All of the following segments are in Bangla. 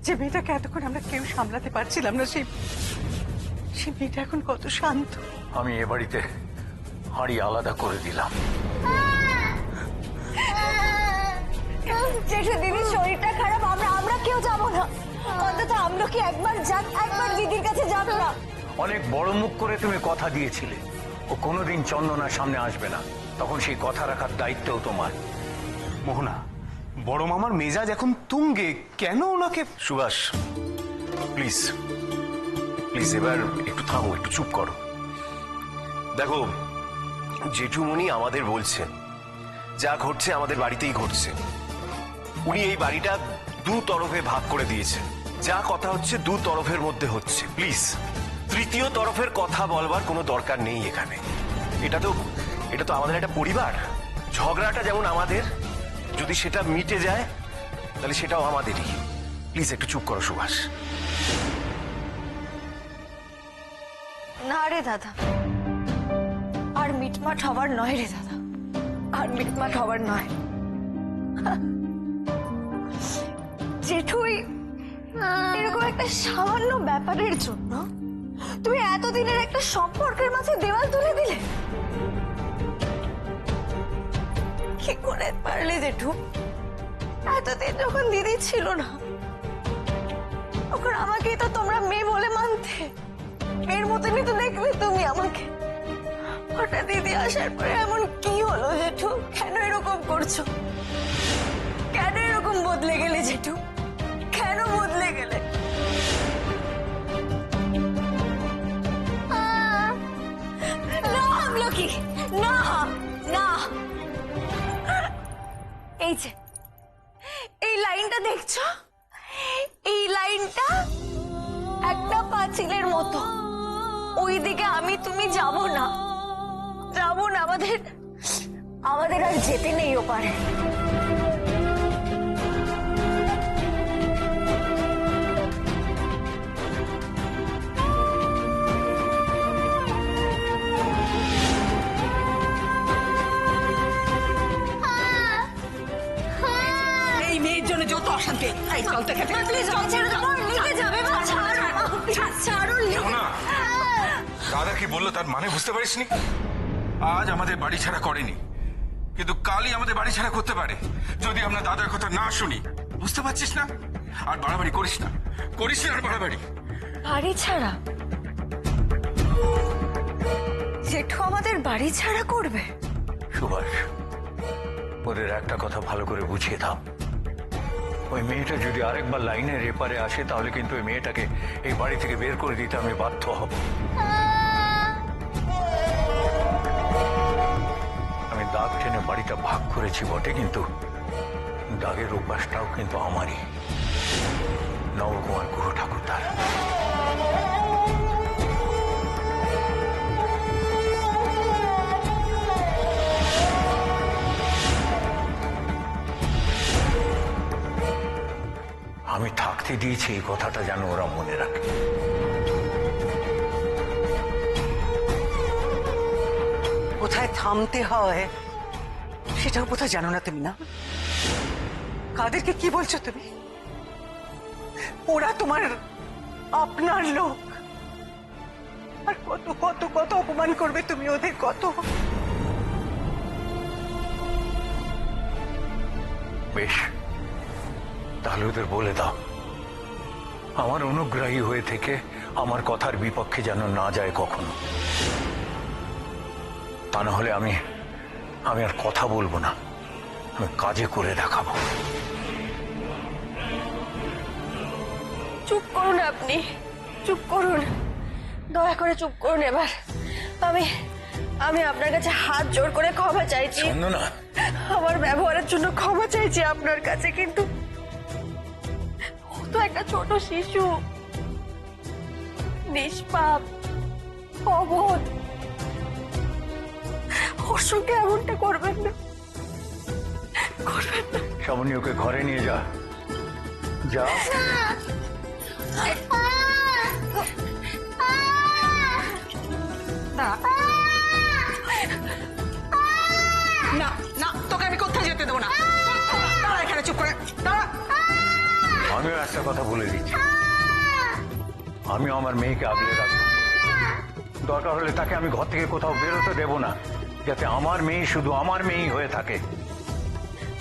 যে মেয়েটাকে এতক্ষণ আমরা কেউ সামলাতে পারছিলাম না, সেই মেয়েটা এখন কত শান্ত। আমি এ বাড়িতে হাঁড়ি আলাদা করে দিলাম। জেঠু দিদির শরীরটা খারাপ, আমরা কেউ যাবো না। অন্তত আমরা কি একবার যাক, একবার দিদির কাছে যাব না। অনেক বড় মুখ করে তুমি কথা দিয়েছিলে ও কোনোদিন চন্দনার সামনে আসবে না, তখন সেই কথা রাখার দায়িত্বও তোমার। মোহনা, বড় মামার মেজাজ এখন তুঙ্গে, কেন ওনাকে? সুভাষ, প্লিজ প্লিজ এবার একটু থামো, একটু চুপ করো। দেখো, জেঠুমণি আমাদের বলছেন যা ঘটছে আমাদের বাড়িতেই ঘটছে। উনি এই বাড়িটা দু তরফে ভাগ করে দিয়েছেন। যা কথা হচ্ছে দু তরফের মধ্যে হচ্ছে। প্লিজ তৃতীয় তরফের কথা বলবার কোনো দরকার নেই এখানে। এটা তো আমাদের একটা পরিবার। ঝগড়াটা যেমন আমাদের, যদি সেটা মিটে যায় তাহলে সেটাও আমাদেরই। প্লিজ একটু চুপ করো সুভাষ। না রে দাদা, আর মিটমাট হবার নয় রে দাদা, আর মিটমাট হবার নয়। জেঠুই এরকম একটা সামান্য ব্যাপারের জন্য তুমি এতদিনের একটা সম্পর্কের মাঝে দেওয়াল তুলে দিলে। কি করে পারলে জেঠু? এতদিন যখন দিদি ছিল না তখন আমাকেই তো তোমরা মেয়ে বলে মানতে, মেয়ের মতনই তো দেখবে তুমি আমাকে। হঠাৎ দিদি আসার পরে এমন কি হলো জেঠু? কেন এরকম করছো? কেন এরকম বদলে গেলে জেঠু? কেন বদলে গেলে? না আমলকি, না না। এই যে এই লাইনটা দেখছো, এই লাইনটা একটা পাঁচিলের মতো। ওইদিকে আমি তুমি যাব না, যাব না। আমাদের আর যেতে নেই ওপারে। এই মেয়ের জন্য যত অশান্তি। এই চল থেকে প্লিজ ছেড়ে দাও, লিখে যাবে। ছাড়ো, না, দাদা কি বললো তার মানে বুঝতে পারিসনি? আজ আমাদের বাড়ি ছাড়া করেনি, কিন্তু কালই আমাদের বাড়ি ছাড়া করতে পারে যদি আমরা দাদার কথা না শুনি। বুঝতে পারছিস না? আর বাড়াবাড়ি করিস না, করিস না আর বাড়াবাড়ি। বাড়ি ছাড়া? জেঠু আমাদের বাড়ি ছাড়া করবে? সুভাষ, ওদের একটা কথা ভালো করে বুঝিয়ে দাও। ওই মেয়েটা যদি আরেকবার লাইনের এপারে আসে তাহলে কিন্তু ওই মেয়েটাকে এই বাড়ি থেকে বের করে দিতে আমি বাধ্য হব। আমি দাগ টেনে বাড়িটা ভাগ করেছি বটে, কিন্তু দাগের অভ্যাসটাও কিন্তু আমারই, নবকুমার গুহ ঠাকুরদার। আমি থাকতে দিয়েছি এই কথাটা যেন ওরা মনে রাখে। কোথায় থামতে হয় সেটাও কোথায় জানো না তুমি, না? কাদেরকে কি বলছো তুমি? ওরা তোমার আপনার লোক। আর কত কত কত অপমান করবে তুমি ওদের, কত। বেশ, তাহলে ওদের বলে দাও আমার অনুগ্রাহী হয়ে থেকে আমার কথার বিপক্ষে যেন না যায় কখনো। তা না হলে আমি আর কথা বলবো না, আমি কাজে করে দেখাবো। চুপ করুন আপনি, চুপ করুন, দয়া করে চুপ করুন এবার। আমি আপনার কাছে হাত জোর করে ক্ষমা চাইছি। না, আমার ব্যবহারের জন্য ক্ষমা চাইছি আপনার কাছে, কিন্তু ও তো একটা ছোট শিশু, নিষ্পাপ, অবোধ। ওর সঙ্গে এমনটা করবেন না, করবেন না। শ্রাবণী, ওকে ঘরে নিয়ে যা। যা। না না, তোকে আমি কোথায় যেতে দেবো না। দাঁড়া এখানে, চুপ করে দাঁড়া। আমিও একটা কথা বলে দিচ্ছি, আমি আমার মেয়েকে আগলে রাখবো। দরকার হলে তাকে আমি ঘর থেকে কোথাও বেরোতে দেব না, যাতে আমার মেয়ে শুধু আমার মেয়েই হয়ে থাকে।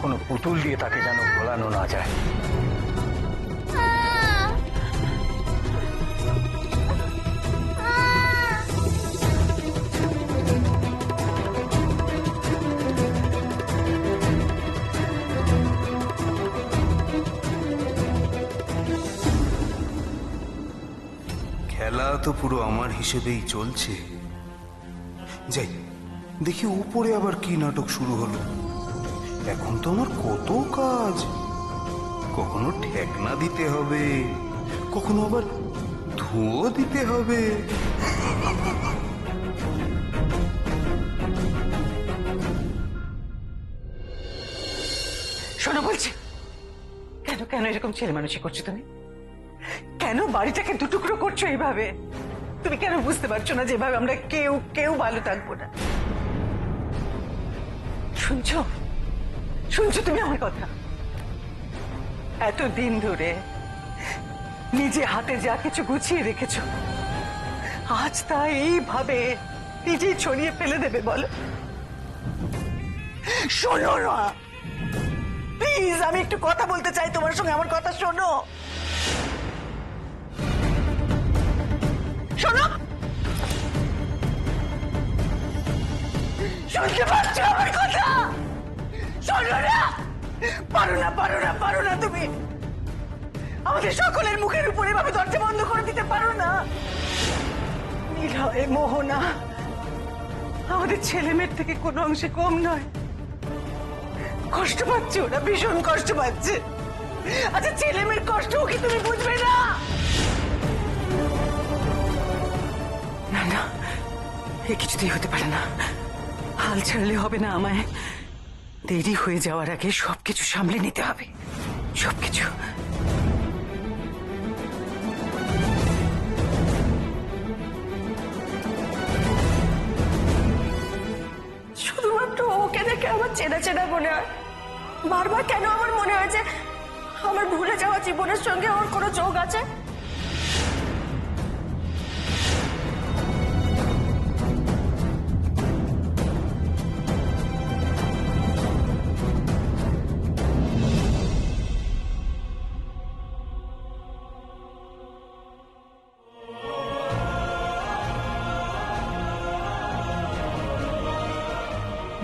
কোনো পুতুল দিয়ে তাকে যেন ভোলানো না যায়। খেলা তো পুরো আমার হিসেবেই চলছে। যাই দেখি উপরে আবার কি নাটক শুরু হলো। এখন তো আমার কত কাজ, কখনো ঠেকনা দিতে হবে, কখনো আবার ধুয়ো দিতে হবে। শোনো বলছি, কেন কেন এরকম ছেলে মানুষই করছো তুমি? কেন বাড়িটাকে দুটুকরো করছো এইভাবে? তুমি কেন বুঝতে পারছো না যেভাবে আমরা কেউ কেউ ভালো থাকবো না? শুনছো শুনছো তুমি আমার কথা? এতদিন ধরে নিজে হাতে যা কিছু গুছিয়ে রেখেছো, আজ তা এইভাবে নিজেই ছড়িয়ে ফেলে দেবে বলো? শোনো না প্লিজ, আমি একটু কথা বলতে চাই তোমার সঙ্গে। আমার কথা শোনো, শোনো, শুনতে পাচ্ছ আমার কথা? শোনো না, পারো না পারো না পারো না তুমি আমাদের সকলের মুখের উপরে এভাবে দরজা বন্ধ করে দিতে পারো না। নিলয়, মোহনা আমাদের ছেলে মেয়ের থেকে কোনো অংশে কম নয়। কষ্ট পাচ্ছে ওরা, ভীষণ কষ্ট পাচ্ছে। আচ্ছা ছেলে মেয়ের কষ্টও কি তুমি বুঝবে না? না না, এ কিছুতেই হতে পারে না। হাল ছাড়লে হবে না, আমায় দেরি হয়ে যাওয়ার আগে সবকিছু সামলে নিতে হবে, সবকিছু। শুধুমাত্র ওকে দেখে আমার চেনা চেনা মনে হয়। বারবার কেন আমার মনে হয় যে আমার ভুলে যাওয়া জীবনের সঙ্গে ওর কোনো যোগ আছে।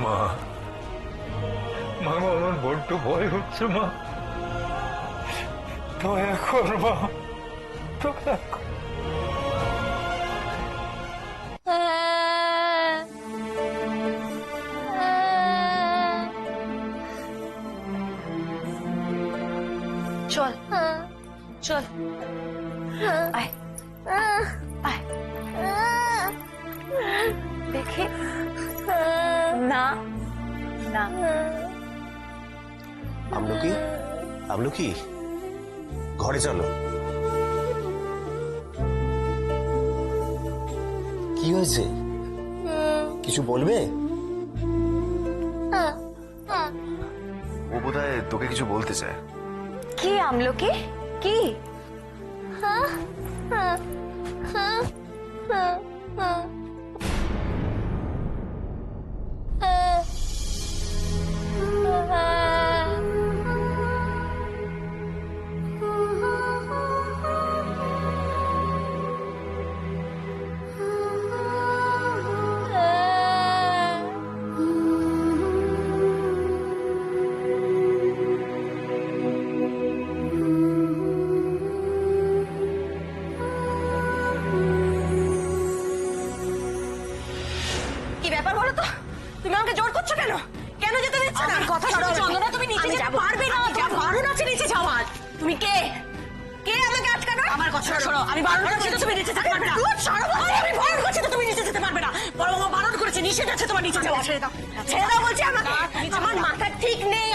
মা, মা, আমার বড্ড ভয় হচ্ছে মা। দয়া কর মা, দয়া কর। চল চল, আয় আয়, দেখি না না। আমলকি, আমলকি, ঘরে চলো। কি হয়েছে? কিছু বলবে? ও বোধহয় তোকে কিছু বলতে চায়। কি আমলকি, কি? কি ব্যাপার বলো তো? তুমি আমাকে জোর করছো কেন? কেন যেতে দিচ্ছ না? কথা শোনো চন্দনা, তুমি নিচে যেতে পারবে না। তোমার বারণ আছে নিচে যাওয়ার। তুমি কে? কে আমাকে আটকানো? আমার কথা শোনো, আমি বারণ করছি তো তুমি নিচে যেতে পারবে না। আমি বারণ করছি তো তুমি নিচে যেতে পারবে না। বড় মামা বারণ করেছে, নিষেধ আছে তোমার নিচে যাওয়া। ছেড়ে দাও, ছেড়ে দাও বলছি আমাকে। আমার মাথা ঠিক নেই,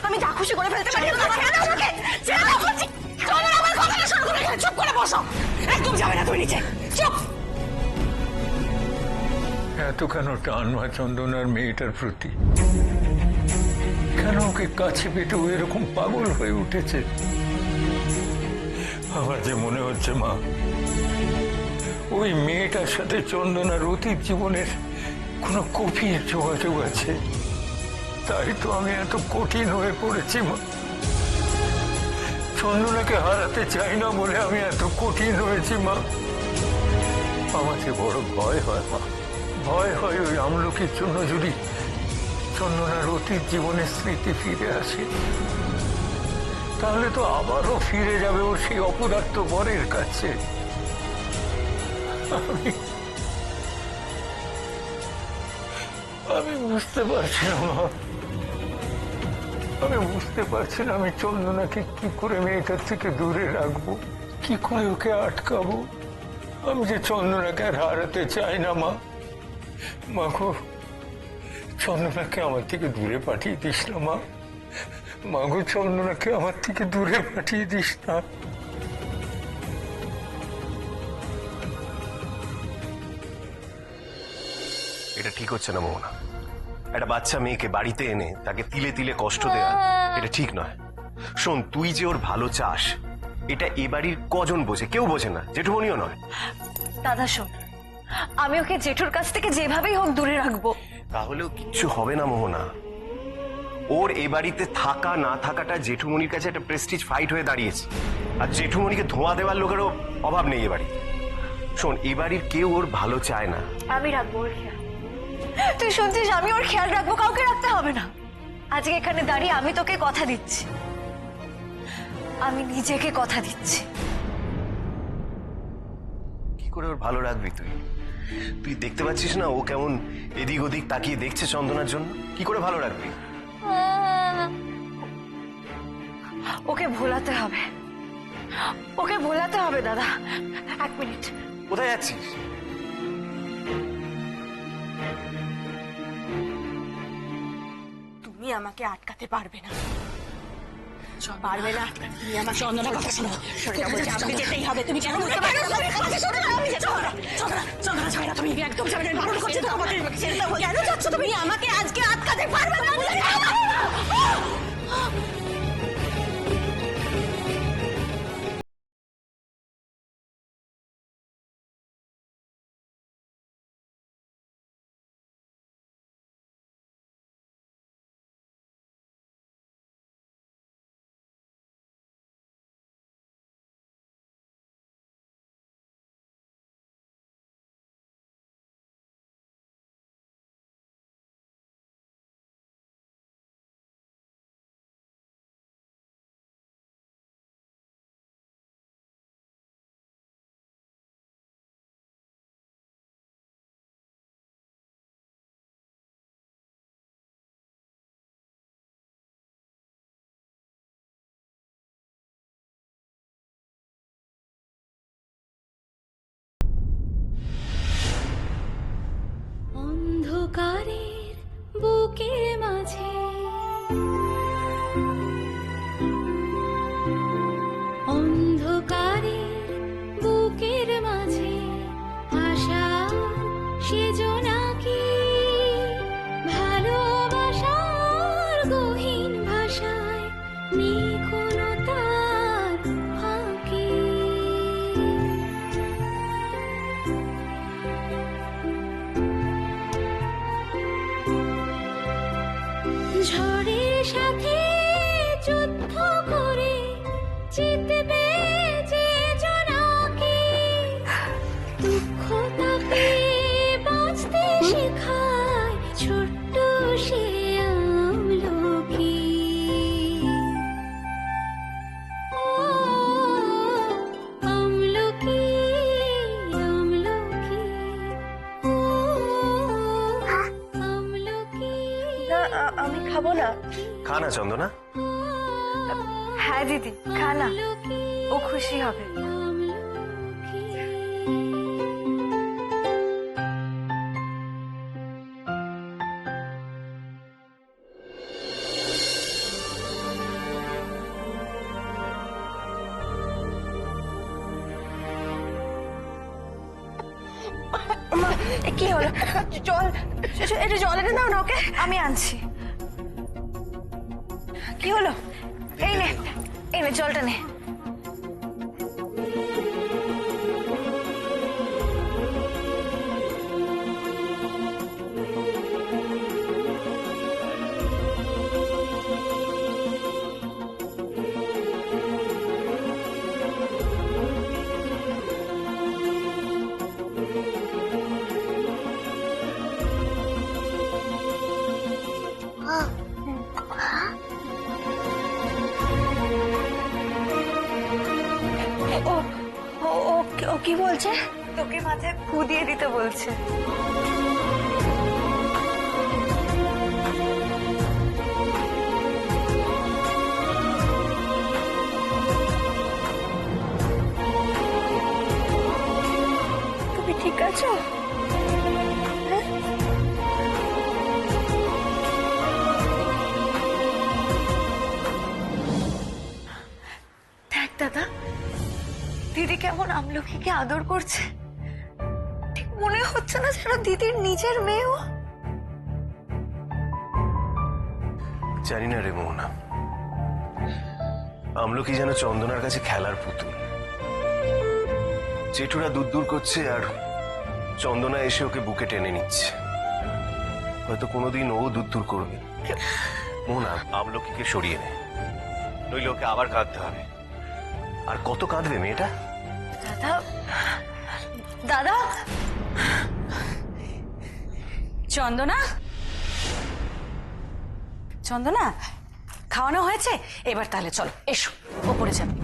আমি যা খুশি করে ফেলতে পারি। ছেড়ে দাও আমাকে, ছেড়ে দাও বলছি। চন্দনা, আমার কথাটা শোনো, তুমি এখানে চুপ করে বসো। একদম যাবে না তুমি নিচে, চুপ। এত কেন টান মা চন্দনার মেয়েটার প্রতি? কেন ওকে কাছে পেতে ও এরকম পাগল হয়ে উঠেছে? আমার যে মনে হচ্ছে মা, ওই মেয়েটার সাথে চন্দনার অতীত জীবনের কোনো গভীর যোগাযোগ আছে। তাই তো আমি এত কঠিন হয়ে পড়েছি মা। চন্দনাকে হারাতে চাই না বলে আমি এত কঠিন হয়েছি মা। আমাকে বড় ভয় হয় মা, ভয় হয় ওই আমলকির জন্য যদি চন্দনার অতীত জীবনের স্মৃতি ফিরে আসে, তাহলে তো আবারও ফিরে যাবে ওর সেই অপদার্থ বরের কাছে। আমি বুঝতে পারছি না মা, আমি বুঝতে পারছি না আমি চন্দনাকে কি করে মেয়েটার থেকে দূরে রাখবো, কি করে ওকে আটকাবো। আমি যে চন্দনাকে আর হারাতে চাই না মা। মা গো, চন্দনাকে আমার থেকে দূরে পাঠিয়ে দিস না মা। মা গো, চন্দনাকে আমার থেকে দূরে পাঠিয়ে দিস না। এটা ঠিক হচ্ছে না মোহনা। একটা বাচ্চা মেয়েকে বাড়িতে এনে তাকে তিলে তিলে কষ্ট দেওয়া এটা ঠিক নয়। শোন, তুই যে ওর ভালো চাস এটা এ বাড়ির কজন বোঝে? কেউ বোঝে না, জেঠুমনিও নয়। দাদা শোন, আমি ওকে জেঠুর কাছ থেকে যেভাবেই হোক দূরে রাখবো। তাহলেও কিচ্ছু হবে না মোহনা। ওর এ বাড়িতে থাকা না থাকাটা জেঠুমনির কাছে একটা প্রেস্টিজ ফাইট হয়ে দাঁড়িয়েছে। আর জেঠুমনিকে ধোঁয়া দেওয়ার লোকেরও অভাব নেই এ বাড়িতে। শোন, এ বাড়ির কেউ ওর ভালো চায় না। আমি রাখবো ওর খেয়াল। তুই শুনছিস? আমি ওর খেয়াল রাখবো, কাউকে রাখতে হবে না। আজকে এখানে দাঁড়িয়ে আমি তোকে কথা দিচ্ছি, আমি নিজেকে কথা দিচ্ছি। কি করে ওর ভালো রাখবি তুই? তুই দেখতে পাচ্ছিস না ও কেমন এদিক ওদিক তাকিয়ে দেখছে চন্দনার জন্য? কি করে ভালো রাখবি? ওকে ভোলাতে হবে, ওকে ভোলাতে হবে। দাদা 1 মিনিট। কোথায় যাচ্ছিস? তুমি আমাকে আটকাতে পারবে না, পারবে না। তুমি আমার চন্দনার কথা শোনো, আমাকে যেতেই হবে। তুমি কেন বুঝতে পারছো? চন্দনা ছাড়া না, তুমি একদম যাবে না। বারণ করছে তো আমাকে। কেন যাচ্ছ তুমি? আমাকে আজকে আটকাতে পারবে না। অন্ধকারের বুকের মাঝে অন্ধকারের বুকের মাঝে আশা সেজনাকি ভালোবাসার গহীন ভাষায় নেই কোনো তার ফাঁকি। ঝড়ের সাথে যুদ্ধ করে জিতবে যে জনাকে, দুঃখ তাকে বাঁচতে শেখায় ছোট্ট সে আমলকি। ও আমলকি, আমলকি, ও আমলকি। আমি খাবো না। খা না চন্দনা। হ্যাঁ দিদি, খা না, ও খুশি হবে। কি হলো? জল, এটা জল এনে দাও না ওকে। আমি আনছি। কি হলো? এই নে, এই নে জলটা নে। কি বলছে? তোকে মাথায় ফু দিয়ে দিতে বলছে। তুমি ঠিক আছো? হ্যাঁ? দেখ দাদা, দিদি কেমন আমলকিকে আদর করছে। ঠিক মনে হচ্ছে না যেন দিদির নিজের মেয়েও। জানি না রে মোহনা, আমলকি যেন চন্দনার কাছে খেলার পুতুল। জেঠুরা দূর দূর করছে আর চন্দনা এসে ওকে বুকে টেনে নিচ্ছে। হয়তো কোনোদিন ও দূর দূর করবে। মোহনা, আমলকিকে সরিয়ে নে, নইলে ওকে আবার কাঁদতে হবে। আর কত কাঁদবে মেয়েটা? দাদা, দাদা, চন্দনা, চন্দনা, খাওয়ানো হয়েছে? এবার তাহলে চলো, এসো ওপরে যাবে।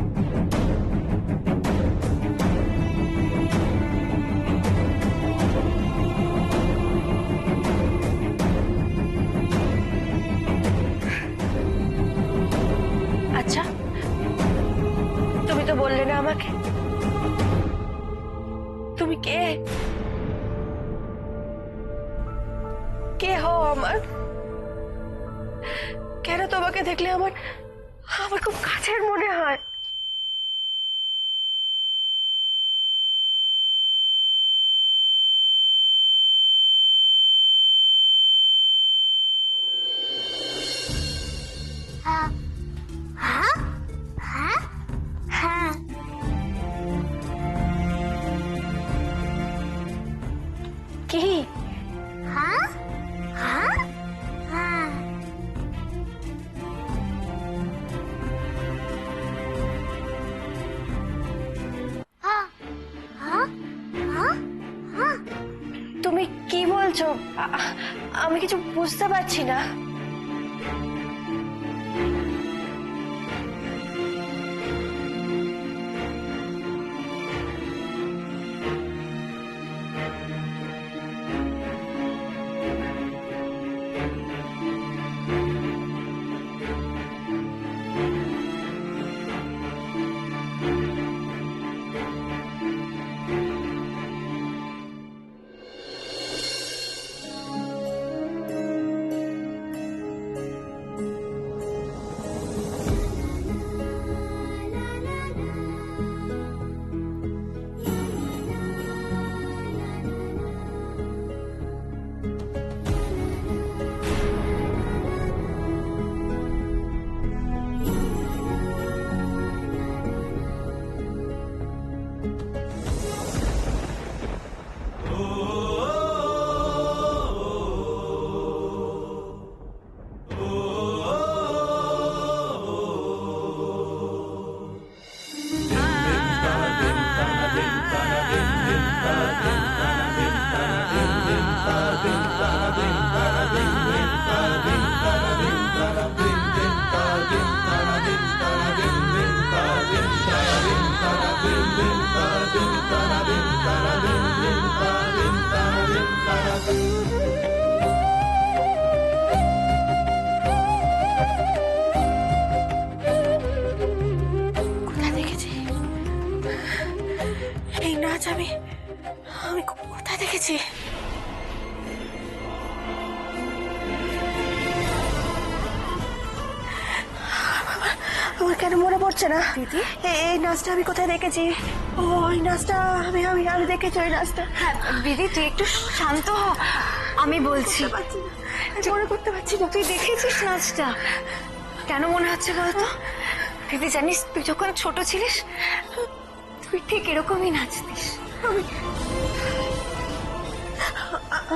আচ্ছা তুমি তো বললে না আমাকে, তুমি কে? কে হও আমার? কেন তোমাকে দেখলে আমার আমার খুব কাছের মনে হয়? কি? তুমি কি বলছো? আমি কিছু বুঝতে পারছি না। কোথায় দেখেছি এই নাচ? আমি কোথায় দেখেছি? আমার কেন মনে পড়ছে না দিদি? এই নাচটা আমি কোথায় দেখেছি? ও, ওই নাচটা আমি আমি আমি দেখেছি ওই নাচটা। হ্যাঁ দিদি, তুই একটু শান্ত হ, আমি বলছি। মনে করতে পারছি না। তুই দেখেছিস নাচটা? কেন মনে হচ্ছে বলতো? দিদি জানিস, তুই যখন ছোট ছিলিস তুই ঠিক এরকমই নাচতিস।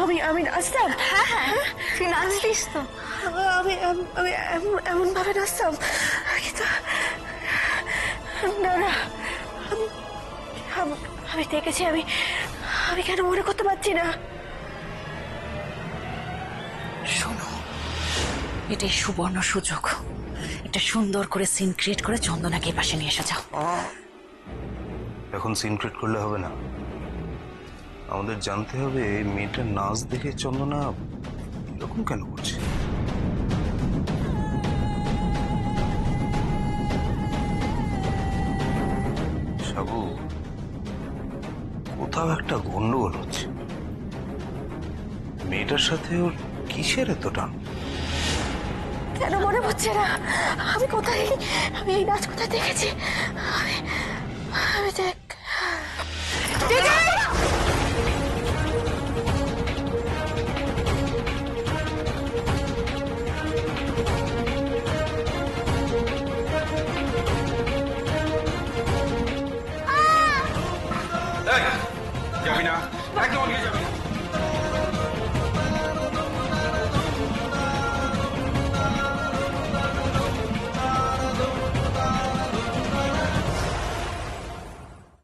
আমি আমি নাচতাম? হ্যাঁ হ্যাঁ, তুই নাচতিস তো। আমি আমি এমন ভাবে নাচতাম কিন্তু না না, আমি দেখেছি। আমি আমি কেন মনে করতে পারছি না? শোনো, এটাই সুবর্ণ সুযোগ। এটা সুন্দর করে সিন ক্রিয়েট করে চন্দনাকে পাশে নিয়ে এসে যাও। এখন সিনক্রেট করলে হবে না, আমাদের জানতে হবে মেয়েটার নাচ দেখে চন্দনা এরকম কেন করছে। সাবু, কোথাও একটা গন্ডগোল হচ্ছে। মেয়েটার সাথে ওর কিসের এত টান? কেন মনে হচ্ছে না? আমি কোথায়, আমি এই নাচ কোথায় দেখেছি? আমি আমি দেখ দিদি! এই, যাবি না, একদম ওদিকে যাবি না।